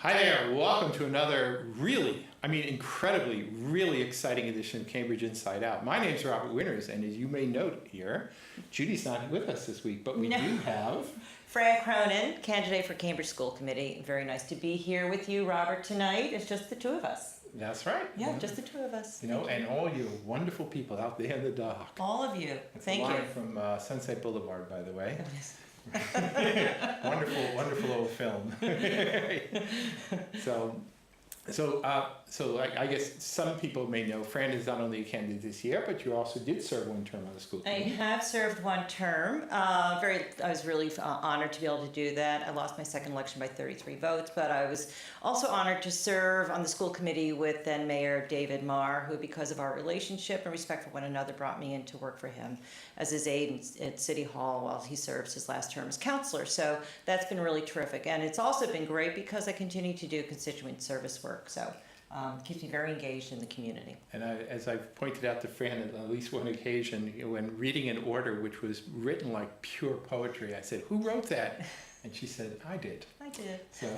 Hi there, welcome to another incredibly, really exciting edition of Cambridge Inside Out. My name is Robert Winters, and as you may note here, Judy's not with us this week, but we do have... Fran Cronin, candidate for Cambridge School Committee. Very nice to be here with you, Robert, tonight. It's just the two of us. That's right. Yeah, just the two of us. And all you wonderful people out there in the dock. All of you. Thank you. That's a line from Sunset Boulevard, by the way. wonderful old film. So I guess some people may know Fran is not only a candidate this year, but you also did serve one term on the school committee. I have served one term. I was really honored to be able to do that. I lost my second election by 33 votes, but I was also honored to serve on the school committee with then Mayor David Marr, who, because of our relationship and respect for one another, brought me in to work for him as his aide at City Hall while he serves his last term as counselor. So that's been really terrific. And it's also been great because I continue to do constituent service work. So it keeps me very engaged in the community. And as I've pointed out to Fran at least one occasion, when reading an order which was written like pure poetry, I said, "Who wrote that?" And she said, "I did." I did. So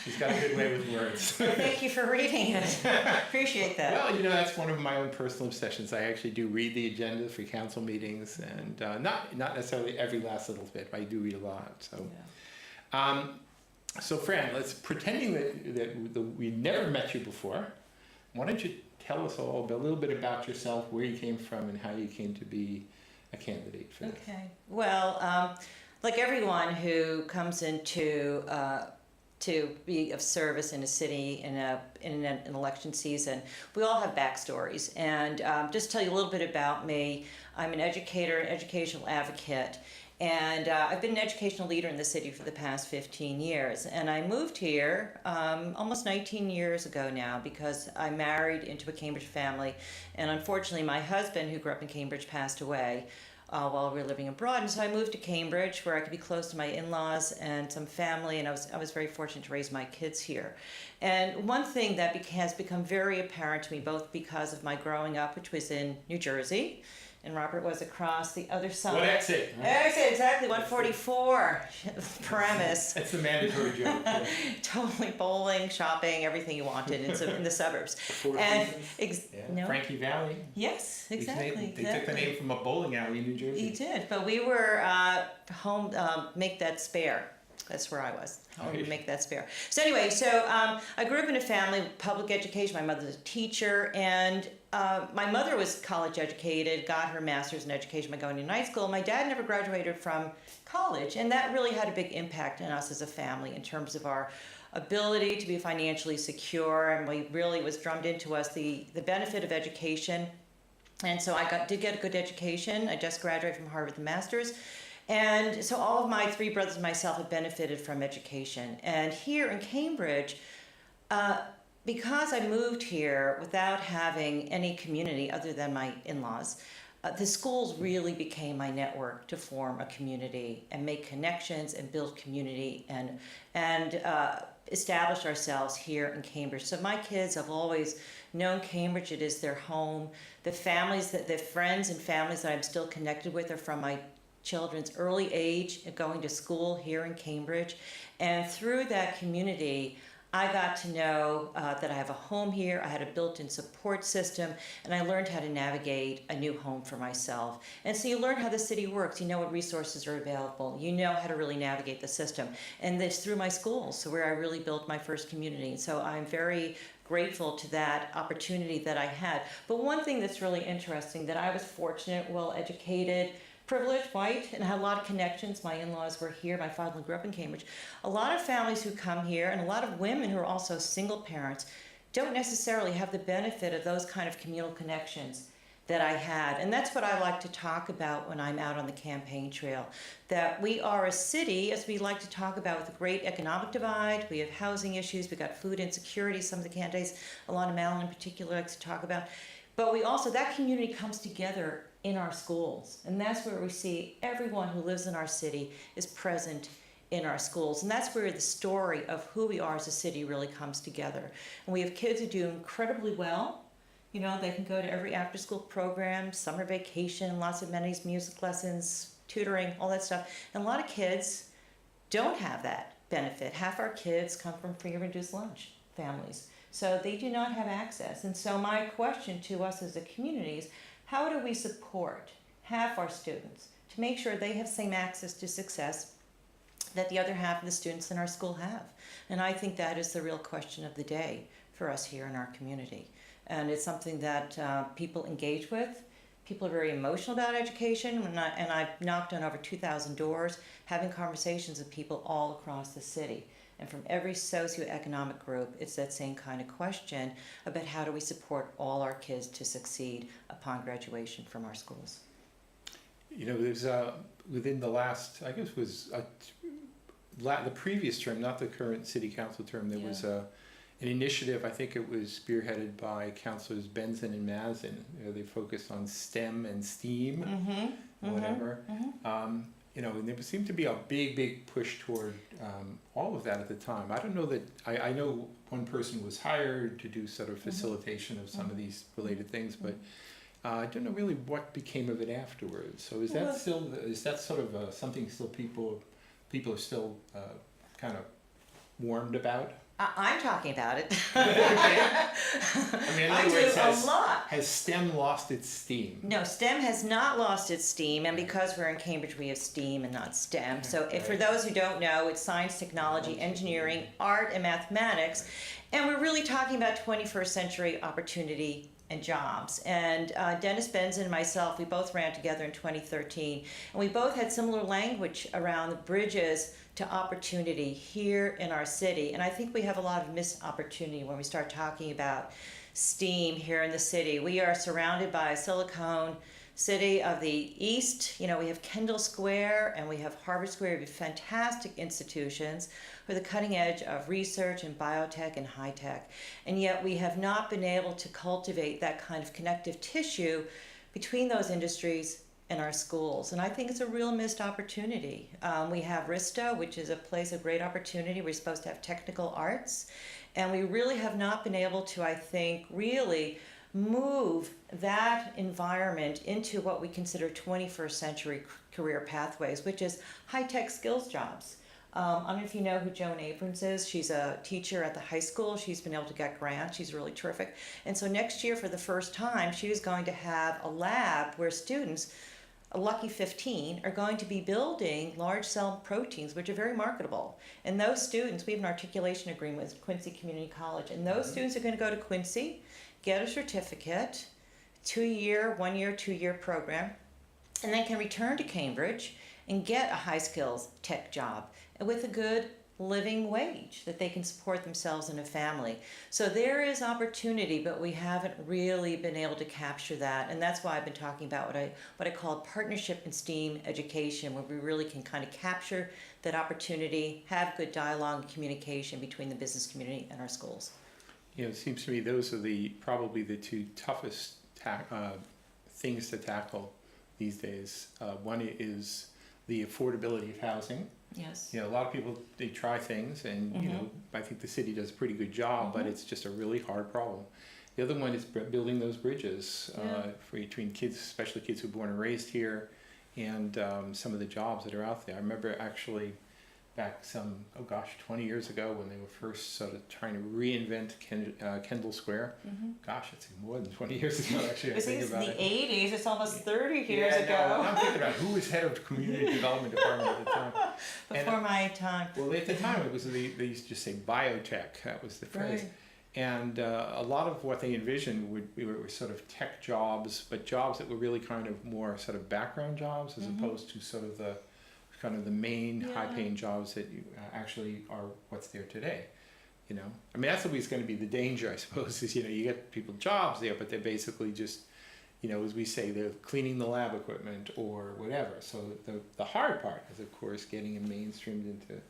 she's got a good way with words. Well, thank you for reading it. Appreciate that. Well, that's one of my own personal obsessions. I actually do read the agenda for council meetings, and not necessarily every last little bit, but I do read a lot. So. Yeah. So Fran, let's pretending that we never met you before. Why don't you tell us all a little bit about yourself, where you came from, and how you came to be a candidate for this? Okay. Well, like everyone who comes into to be of service in a city in an election season, we all have backstories. And just tell you a little bit about me. I'm an educator, an educational advocate. And I've been an educational leader in the city for the past 15 years. And I moved here almost 19 years ago now because I married into a Cambridge family. And unfortunately, my husband, who grew up in Cambridge, passed away while we were living abroad. And so I moved to Cambridge where I could be close to my in-laws and some family. And I was very fortunate to raise my kids here. And one thing that has become very apparent to me, both because of my growing up, which was in New Jersey, and Robert was across the other side. What exit? Exit, exactly, 144 premise. That's the mandatory joke. Yeah. Totally bowling, shopping, everything you wanted in the suburbs. No? Frankie Valley. Yes, exactly. They took the name from a bowling alley in New Jersey. He did, but we were home, make that spare. That's where I was. Make that spare. So anyway, I grew up in a family with public education. My mother's a teacher, and my mother was college educated, got her master's in education by going to night school. My dad never graduated from college, and that really had a big impact on us as a family in terms of our ability to be financially secure, and we really was drummed into us the benefit of education. And so I did get a good education. I just graduated from Harvard with a master's. And so all of my three brothers and myself have benefited from education. And here in Cambridge, because I moved here without having any community other than my in-laws, the schools really became my network to form a community and make connections and build community and establish ourselves here in Cambridge. So my kids have always known Cambridge. It is their home. The friends and families that I'm still connected with are from my children's early age going to school here in Cambridge. And through that community, I got to know that I have a home here. I had a built-in support system, and I learned how to navigate a new home for myself. And so you learn how the city works. You know what resources are available. You know how to really navigate the system. And it's through my schools, so where I really built my first community. So I'm very grateful to that opportunity that I had. But one thing that's really interesting, that I was fortunate, well-educated, privileged, white, and I had a lot of connections. My in-laws were here. My father grew up in Cambridge. A lot of families who come here, and a lot of women who are also single parents, don't necessarily have the benefit of those kind of communal connections that I had. And that's what I like to talk about when I'm out on the campaign trail, that we are a city, as we like to talk about, with a great economic divide. We have housing issues. We've got food insecurity. Some of the candidates, Alana Mallon in particular, likes to talk about. But we also, that community comes together in our schools. And that's where we see everyone who lives in our city is present in our schools. And that's where the story of who we are as a city really comes together. And we have kids who do incredibly well. They can go to every after-school program, summer vacation, lots of amenities, music lessons, tutoring, all that stuff. And a lot of kids don't have that. benefit. Half our kids come from free and reduced lunch families. So they do not have access. And so my question to us as a community is, how do we support half our students to make sure they have same access to success that the other half of the students in our school have? And I think that is the real question of the day for us here in our community. And it's something that people engage with. People are very emotional about education, and I've knocked on over 2,000 doors, having conversations with people all across the city. And from every socioeconomic group, it's that same kind of question about how do we support all our kids to succeed upon graduation from our schools. You know, there's within the last, I guess it was the previous term, not the current city council term, there was an initiative, I think it was spearheaded by councillors Benson and Mazin. They focused on STEM and STEAM, whatever. You know, and there seemed to be a big push toward all of that at the time. I don't know that, I know one person was hired to do sort of facilitation of some of these related things, but I don't know really what became of it afterwards. So is that still, is that sort of something still people are still kind of warmed about? I'm talking about it. I mean, in other words, a lot. Has STEM lost its steam? No, STEM has not lost its steam, and because we're in Cambridge, we have STEAM and not STEM. So if, for those who don't know, it's science, technology, engineering, art, and mathematics, and we're really talking about 21st century opportunity and jobs. And Dennis Benson and myself, we both ran together in 2013, and we both had similar language around the bridges to opportunity here in our city. And I think we have a lot of missed opportunity when we start talking about STEAM here in the city. We are surrounded by a Silicon City of the East. You know, we have Kendall Square and we have Harvard Square. We have fantastic institutions with the cutting edge of research and biotech and high tech. And yet we have not been able to cultivate that kind of connective tissue between those industries in our schools. And I think it's a real missed opportunity. We have RISTA, which is a place of great opportunity. We're supposed to have technical arts. And we really have not been able to, I think, really move that environment into what we consider 21st century career pathways, which is high-tech skills jobs. I don't know if you know who Joan Abrams is. She's a teacher at the high school. She's been able to get grants. She's really terrific. And so next year, for the first time, she is going to have a lab where students, a lucky 15, are going to be building large cell proteins, which are very marketable. And those students, we have an articulation agreement with Quincy Community College, and those students are going to go to Quincy, get a certificate, 2-year, 1-year, 2-year program, and then can return to Cambridge and get a high skills tech job with a good living wage that they can support themselves and a family. So there is opportunity, but we haven't really been able to capture that. And that's why I've been talking about what I call partnership in STEAM education, where we really can kind of capture that opportunity, have good dialogue and communication between the business community and our schools. You know, it seems to me those are probably the two toughest things to tackle these days. One is the affordability of housing. Yes. You know, a lot of people, they try things and, you know, I think the city does a pretty good job, but it's just a really hard problem. The other one is building those bridges between kids, especially kids who are born and raised here, and some of the jobs that are out there. I remember actually back 20 years ago when they were first sort of trying to reinvent Kendall Square. Gosh, it's more than 20 years ago actually. I think it's in the 80s, it's almost 30 years ago. No, I'm thinking about who was head of the community development department at the time. Before my time. Well, at the time it was, they used to say biotech, that was the phrase. Right. And a lot of what they envisioned were sort of tech jobs, but jobs that were really kind of more sort of background jobs as opposed to sort of the main high-paying jobs that you actually are what's there today. You know, I mean, that's always going to be the danger, I suppose, is, you know, you get people jobs there, but they're basically just, you know, as we say, they're cleaning the lab equipment or whatever. So the hard part is, of course, getting them mainstreamed into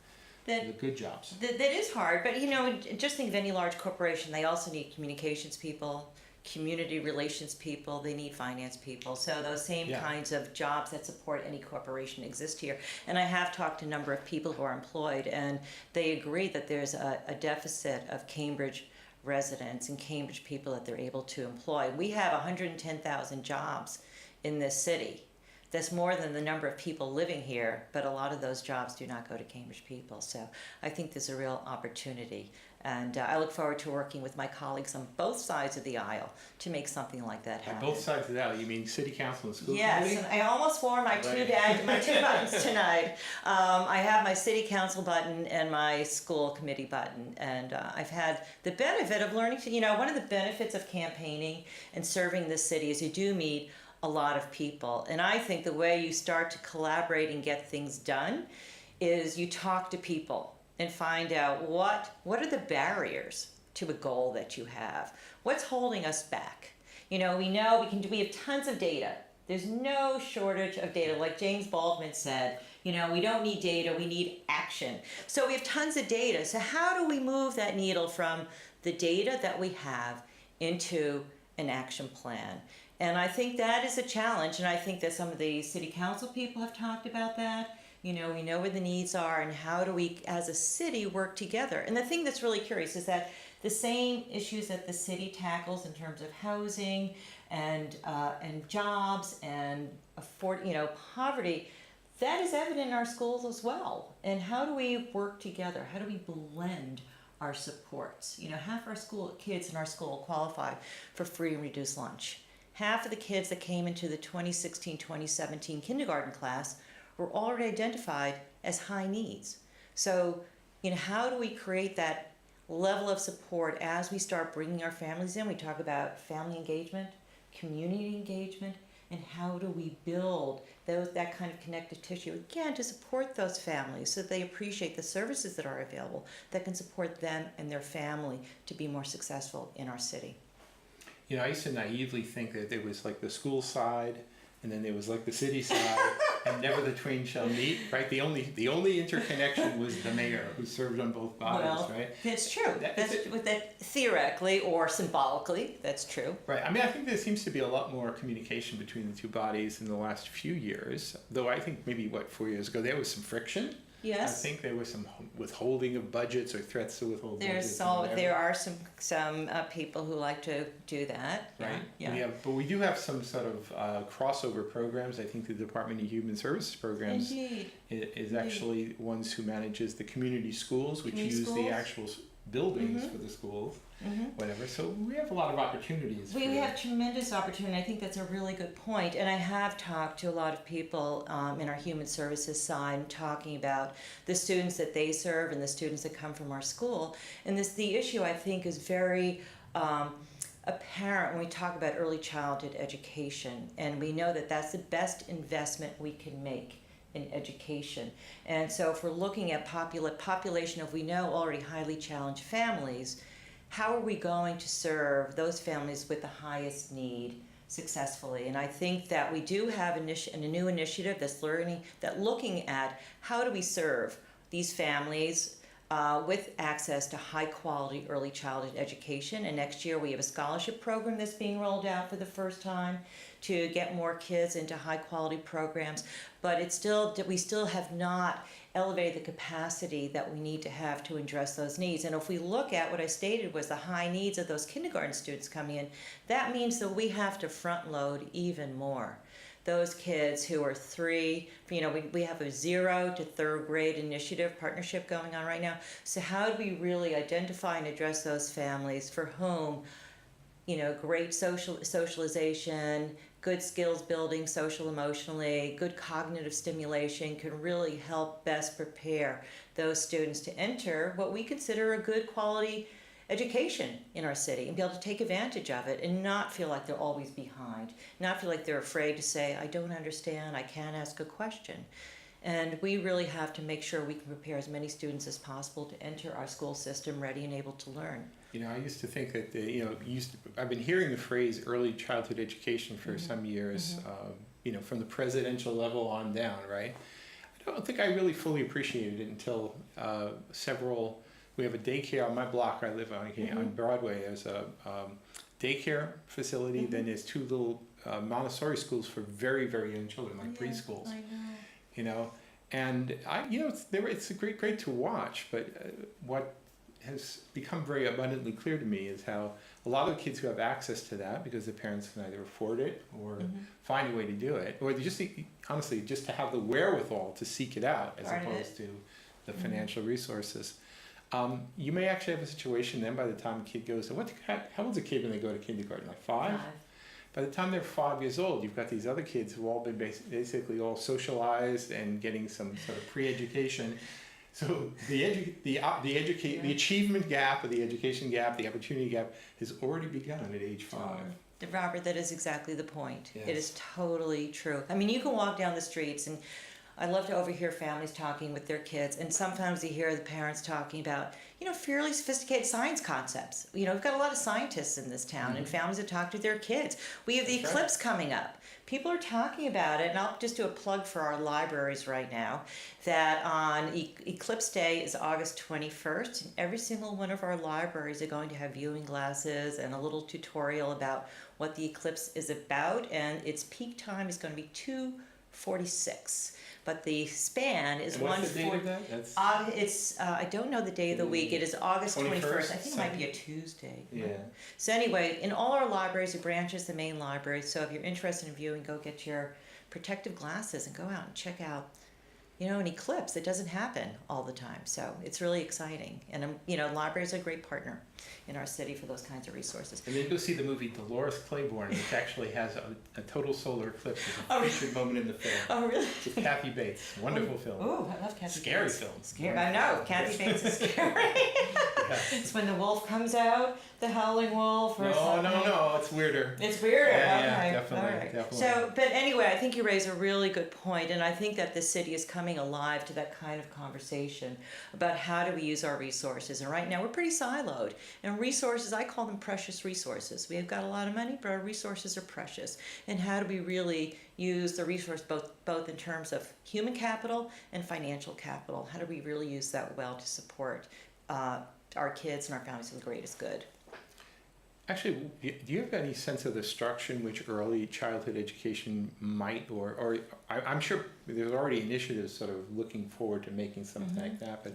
the good jobs. That is hard, but, you know, just think of any large corporation, they also need communications people, community relations people, they need finance people. So those same kinds of jobs that support any corporation exist here. And I have talked to a number of people who are employed, and they agree that there's a deficit of Cambridge residents and Cambridge people that they're able to employ. We have 110,000 jobs in this city. That's more than the number of people living here, but a lot of those jobs do not go to Cambridge people. So I think there's a real opportunity. And I look forward to working with my colleagues on both sides of the aisle to make something like that happen. Both sides of the aisle, you mean city council and school yes, committee? Yes, and I almost wore my two buttons tonight. I have my city council button and my school committee button. And I've had the benefit of learning to, one of the benefits of campaigning and serving the city is you do meet a lot of people. And I think the way you start to collaborate and get things done is you talk to people and find out what are the barriers to a goal that you have. What's holding us back? We know we have tons of data. There's no shortage of data. Like James Baldwin said, we don't need data, we need action. So we have tons of data. So how do we move that needle from the data that we have into an action plan? And I think that is a challenge, and I think that some of the city council people have talked about that. We know where the needs are, and how do we, as a city, work together? And the thing that's really curious is that the same issues that the city tackles in terms of housing and jobs and poverty, that is evident in our schools as well. And how do we work together? How do we blend our supports? Half our school kids in our school qualify for free and reduced lunch. Half of the kids that came into the 2016-2017 kindergarten class were already identified as high needs. So, how do we create that level of support as we start bringing our families in? We talk about family engagement, community engagement, and how do we build that kind of connective tissue, again, to support those families so that they appreciate the services that are available that can support them and their family to be more successful in our city. I used to naively think that there was like the school side, and then there was like the city side, and never the twain shall meet, right? The only interconnection was the mayor, who served on both bodies, right? That's true. That theoretically or symbolically, that's true. Right. I think there seems to be a lot more communication between the two bodies in the last few years, though I think maybe, 4 years ago, there was some friction. Yes. I think there was some withholding of budgets or threats to withhold budgets. There are some people who like to do that. Right. Yeah. But we do have some sort of crossover programs. I think the Department of Human Services programs is actually ones who manages the community schools, which use the actual buildings for the schools. Whatever. So we have a lot of opportunities. We have tremendous opportunity. I think that's a really good point. And I have talked to a lot of people in our human services side talking about the students that they serve and the students that come from our school. And the issue, I think, is very apparent when we talk about early childhood education. And we know that that's the best investment we can make in education. And so if we're looking at population of, we know, already highly challenged families, how are we going to serve those families with the highest need successfully? And I think that we do have a new initiative that's looking at how do we serve these families with access to high quality early childhood education. And next year we have a scholarship program that's being rolled out for the first time to get more kids into high quality programs. But we still have not elevated the capacity that we need to have to address those needs. And if we look at what I stated was the high needs of those kindergarten students coming in, that means that we have to front load even more. Those kids who are 3, we have a 0 to 3rd grade initiative partnership going on right now. So how do we really identify and address those families for whom, great socialization, good skills building, social emotionally, good cognitive stimulation can really help best prepare those students to enter what we consider a good quality education in our city and be able to take advantage of it and not feel like they're always behind, not feel like they're afraid to say, I don't understand, I can't ask a question. And we really have to make sure we can prepare as many students as possible to enter our school system ready and able to learn. I used to think that I've been hearing the phrase early childhood education for some years, from the presidential level on down, right? I don't think I really fully appreciated it until we have a daycare on my block I live on Broadway. There's a daycare facility, then there's 2 little Montessori schools for very, very young children, like preschools. I know. And it's great to watch, but what has become very abundantly clear to me is how a lot of the kids who have access to that because their parents can either afford it or find a way to do it, or they just honestly just to have the wherewithal to seek it out as opposed to the financial resources. You may actually have a situation then by the time a kid goes to how old's a kid when they go to kindergarten? Like 5? By the time they're 5 years old, you've got these other kids who've all been basically all socialized and getting some sort of pre-education. So the achievement gap or the education gap, the opportunity gap has already begun at age 5. Robert, that is exactly the point. Yes. It is totally true. I mean, you can walk down the streets, and I love to overhear families talking with their kids, and sometimes you hear the parents talking about, fairly sophisticated science concepts. We've got a lot of scientists in this town, and families that talk to their kids. We have the eclipse coming up. People are talking about it, and I'll just do a plug for our libraries right now, that on Eclipse Day is August 21st, and every single one of our libraries are going to have viewing glasses and a little tutorial about what the eclipse is about, and its peak time is going to be 2:46. But the span is 1:40. What's the date of that? That's It's I don't know the day of the week. It is August 21st. I think it might be a Tuesday. Yeah. So anyway, in all our libraries, the branches, the main library. So if you're interested in viewing, go get your protective glasses and go out and check out, an eclipse. It doesn't happen all the time. So it's really exciting. And, libraries are a great partner in our city for those kinds of resources. And then go see the movie Dolores Claiborne, which actually has a total solar eclipse as a featured moment in the film. Oh, really? With Kathy Bates. Wonderful film. Oh, I love Kathy Scary Bates. film. Scary. I know. Kathy Bates is scary. It's when the wolf comes out, the howling wolf, or something. No, it's weirder. It's weirder. Yeah, Okay. definitely, All right. definitely. So, but anyway, I think you raise a really good point, and I think that the city is coming alive to that kind of conversation about how do we use our resources. And right now, we're pretty siloed. And resources, I call them precious resources. We have got a lot of money, but our resources are precious. And how do we really use the resource both in terms of human capital and financial capital? How do we really use that well to support our kids and our families for the greatest good? Actually, do you have any sense of the structure in which early childhood education might, or I'm sure there's already initiatives sort of looking forward to making something like that, but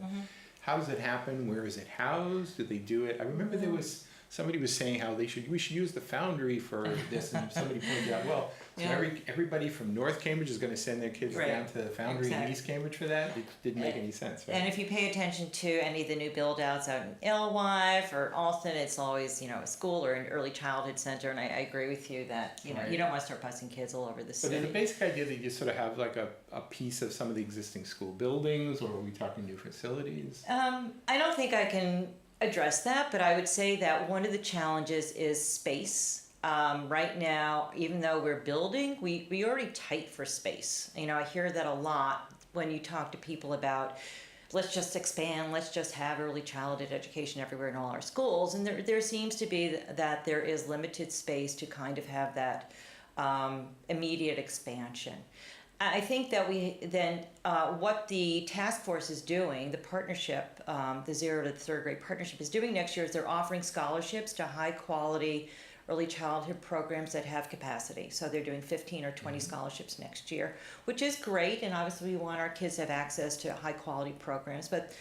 how does it happen? Where is it housed? Do they do it? I remember there was somebody was saying how we should use the Foundry for this, and somebody pointed out, well, so everybody from North Cambridge is going to send their kids down to the Foundry in East Cambridge for that? It didn't make any sense, right? And if you pay attention to any of the new build-outs out in Alewife or Alston, it's always, a school or an early childhood center, and I agree with you that, you don't want to start busing kids all over the city. But in the basic idea that you sort of have like a piece of some of the existing school buildings, or are we talking new facilities? I don't think I can address that, but I would say that one of the challenges is space. Right now, even though we're building, we already tight for space. I hear that a lot when you talk to people about, let's just expand, let's just have early childhood education everywhere in all our schools. And there seems to be that there is limited space to kind of have that immediate expansion. I think that what the task force is doing, the partnership, the 0 to 3rd grade partnership is doing next year is they're offering scholarships to high quality early childhood programs that have capacity. So they're doing 15 or 20 scholarships next year, which is great. And obviously we want our kids to have access to high quality programs, but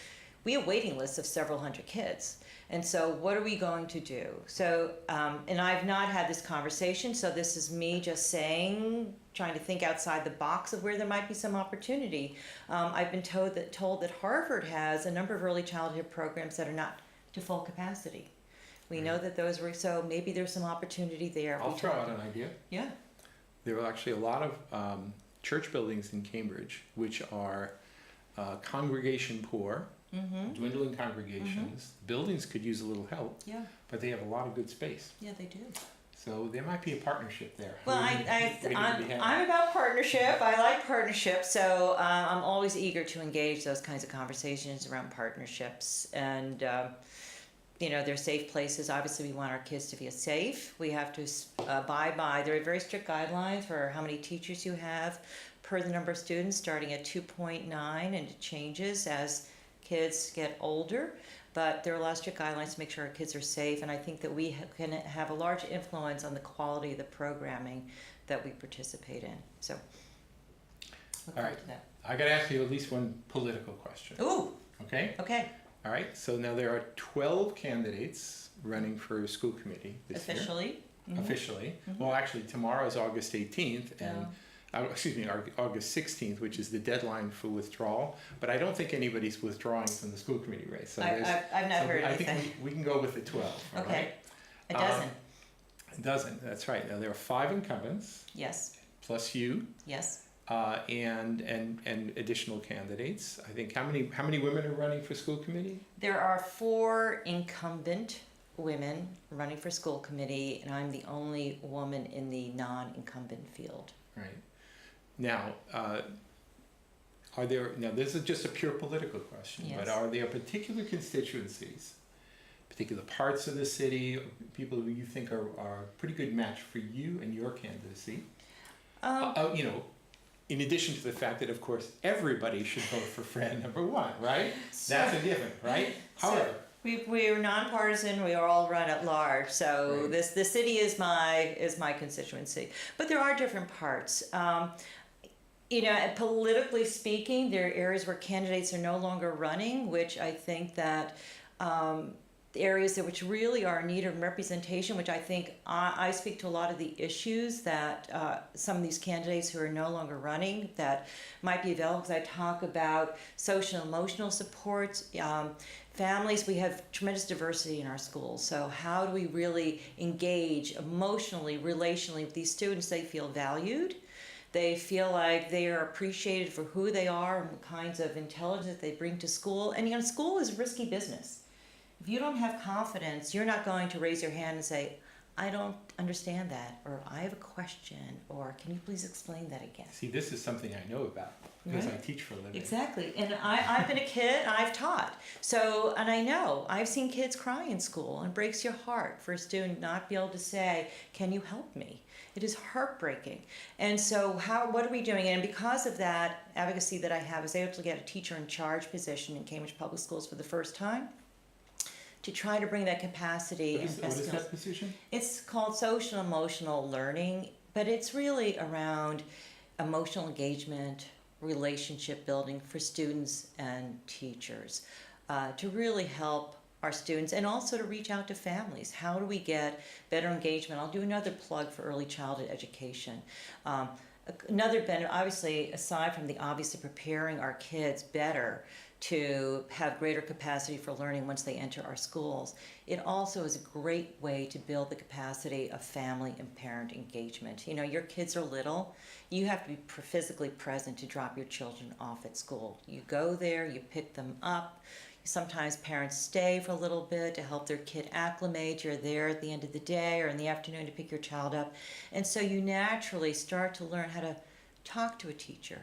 we have waiting lists of several hundred kids. And so what are we going to do? So, and I've not had this conversation, so this is me just saying, trying to think outside the box of where there might be some opportunity. I've been told that Harvard has a number of early childhood programs that are not to full capacity. We know that those were, so maybe there's some opportunity there. I'll throw out an idea. Yeah. There are actually a lot of church buildings in Cambridge which are congregation poor, dwindling congregations. Buildings could use a little help, but they have a lot of good space. Yeah, they do. So there might be a partnership there. Well, I'm about partnership. I like partnership, so I'm always eager to engage those kinds of conversations around partnerships. And they're safe places. Obviously, we want our kids to feel safe. We have to abide by, there are very strict guidelines for how many teachers you have per the number of students, starting at 2.9, and it changes as kids get older. But there are a lot of strict guidelines to make sure our kids are safe, and I think that we can have a large influence on the quality of the programming that we participate in. So, look forward to that. I got to ask you at least one political question. Ooh. Okay? Okay. All right, so now there are 12 candidates running for school committee this year. Officially. Officially. Well, actually, tomorrow is August 18th, and August 16th, which is the deadline for withdrawal. But I don't think anybody's withdrawing from the school committee race. So I've not heard I anything. think we can go with the 12. all Okay. right? A dozen. It doesn't. That's right. Now there are 5 incumbents Yes. plus you, Yes. and additional candidates. I think how many women are running for school committee? There are 4 incumbent women running for school committee, and I'm the only woman in the non-incumbent field. Right. Now, this is just a pure political question, Yes. but are there particular constituencies, particular parts of the city, people who you think are a pretty good match for you and your candidacy? In addition to the fact that, of course, everybody should vote for Fran #1, right? That's a given, right? However, we're nonpartisan. We are all run at large. So Right. the city is my constituency, but there are different parts. Politically speaking, there are areas where candidates are no longer running, which I think that the areas that which really are in need of representation, which I think I speak to a lot of the issues that some of these candidates who are no longer running that might be available, because I talk about social and emotional supports, families. We have tremendous diversity in our schools, so how do we really engage emotionally, relationally with these students? They feel valued. They feel like they are appreciated for who they are and what kinds of intelligence they bring to school. And school is risky business. If you don't have confidence, you're not going to raise your hand and say, I don't understand that, or I have a question, or can you please explain that again? see, this is something I know about because I teach for a living. Exactly. And I've been a kid and I've taught. So, and I know, I've seen kids cry in school, and it breaks your heart for a student not be able to say, can you help me? It is heartbreaking. And so what are we doing? And because of that advocacy that I have, I was able to get a teacher in charge position in Cambridge Public Schools for the first time, to try to bring that capacity What is that position? It's called social emotional learning, but it's really around emotional engagement, relationship building for students and teachers, to really help our students, and also to reach out to families. How do we get better engagement? I'll do another plug for early childhood education. Another benefit, obviously, aside from the obviously preparing our kids better to have greater capacity for learning once they enter our schools, it also is a great way to build the capacity of family and parent engagement. Your kids are little. You have to be physically present to drop your children off at school. You go there, you pick them up. Sometimes parents stay for a little bit to help their kid acclimate. You're there at the end of the day or in the afternoon to pick your child up. And so you naturally start to learn how to talk to a teacher.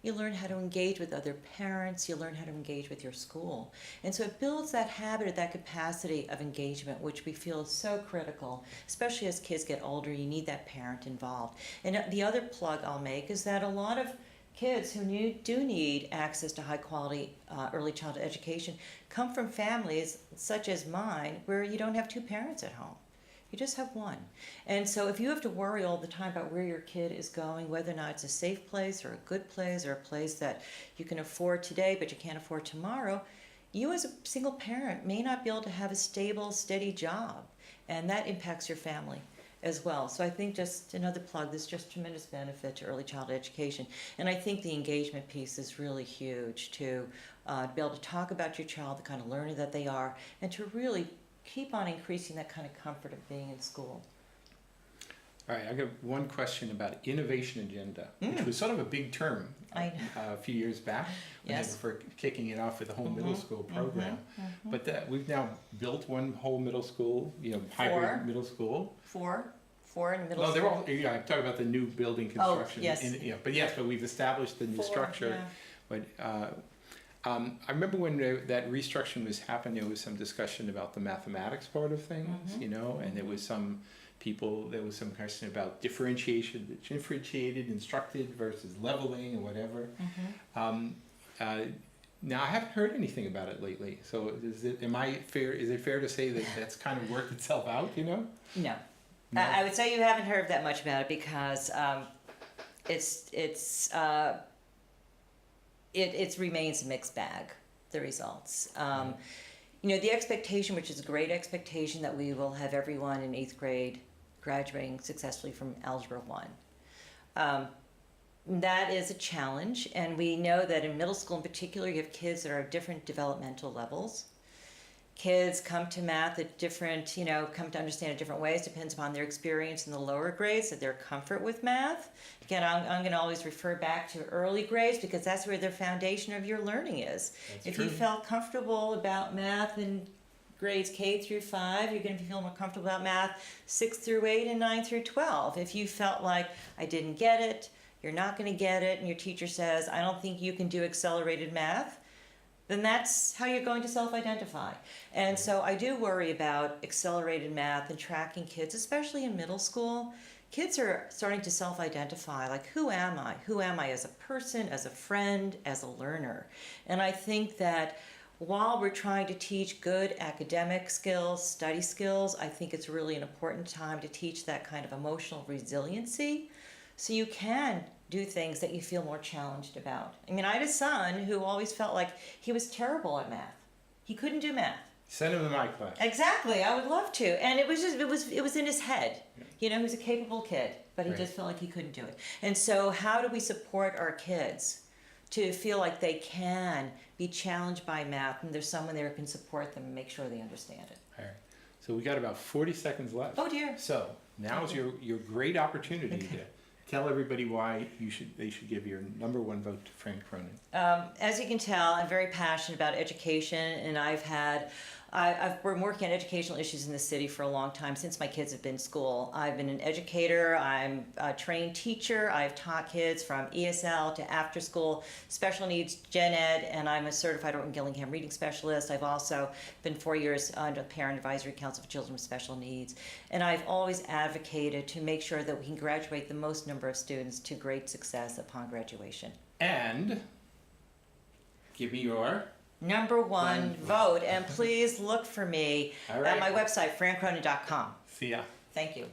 You learn how to engage with other parents. You learn how to engage with your school. And so it builds that habit or that capacity of engagement, which we feel is so critical, especially as kids get older. You need that parent involved. And the other plug I'll make is that a lot of kids who do need access to high quality early childhood education come from families such as mine where you don't have 2 parents at home. You just have one. And so if you have to worry all the time about where your kid is going, whether or not it's a safe place or a good place or a place that you can afford today but you can't afford tomorrow, you as a single parent may not be able to have a stable, steady job. And that impacts your family as well. So I think, just another plug, there's just tremendous benefit to early childhood education. And I think the engagement piece is really huge to be able to talk about your child, the kind of learner that they are, and to really keep on increasing that kind of comfort of being in school. All right, I got one question about innovation agenda, which was sort of a big term a few years back when they were kicking it off with the whole middle school program. But we've now built one whole middle school, hybrid middle school. Four in middle school. No, they're all. I'm talking about the new building construction. Oh, yes. But we've established the new structure. Yeah. But I remember when that restructuring was happening, there was some discussion about the mathematics part of things, and there was some question about differentiated, instructed versus leveling or whatever. Now I haven't heard anything about it lately. So is it fair to say that that's kind of worked itself out? No. I would say you haven't heard that much about it because it remains a mixed bag. the results. The expectation, which is a great expectation, that we will have everyone in 8th grade graduating successfully from Algebra 1. That is a challenge, and we know that in middle school in particular, you have kids that are at different developmental levels. Kids come to math at different, come to understand it different ways, depends upon their experience in the lower grades, and their comfort with math. Again, I'm going to always refer back to early grades because that's where the foundation of your learning is. If you felt comfortable about math in grades K through 5, you're going to feel more comfortable about math 6 through 8 and 9 through 12. If you felt like, I didn't get it, you're not going to get it, and your teacher says, I don't think you can do accelerated math, then that's how you're going to self-identify. And so I do worry about accelerated math and tracking kids, especially in middle school. Kids are starting to self-identify, like, who am I? Who am I as a person, as a friend, as a learner? And I think that while we're trying to teach good academic skills, study skills, I think it's really an important time to teach that kind of emotional resiliency so you can do things that you feel more challenged about. I mean, I had a son who always felt like he was terrible at math. He couldn't do math. Send him to my class. Exactly, I would love to. And it was just, it was in his head. He was a capable kid, but he just felt like he couldn't do it. And so how do we support our kids to feel like they can be challenged by math and there's someone there who can support them and make sure they understand it? All right. So we got about 40 seconds left. Oh dear. So now is your great opportunity to tell everybody why they should give your #1 vote to Fran Cronin. As you can tell, I'm very passionate about education, and I've been working on educational issues in the city for a long time, since my kids have been in school. I've been an educator, I'm a trained teacher, I've taught kids from ESL to after school, special needs, gen ed, and I'm a certified Orton Gillingham reading specialist. I've also been 4 years on the Parent Advisory Council for Children with Special Needs. And I've always advocated to make sure that we can graduate the most number of students to great success upon graduation. And give me your #1 vote, and please look for me All at my right. website, francronin.com. See ya. Thank you.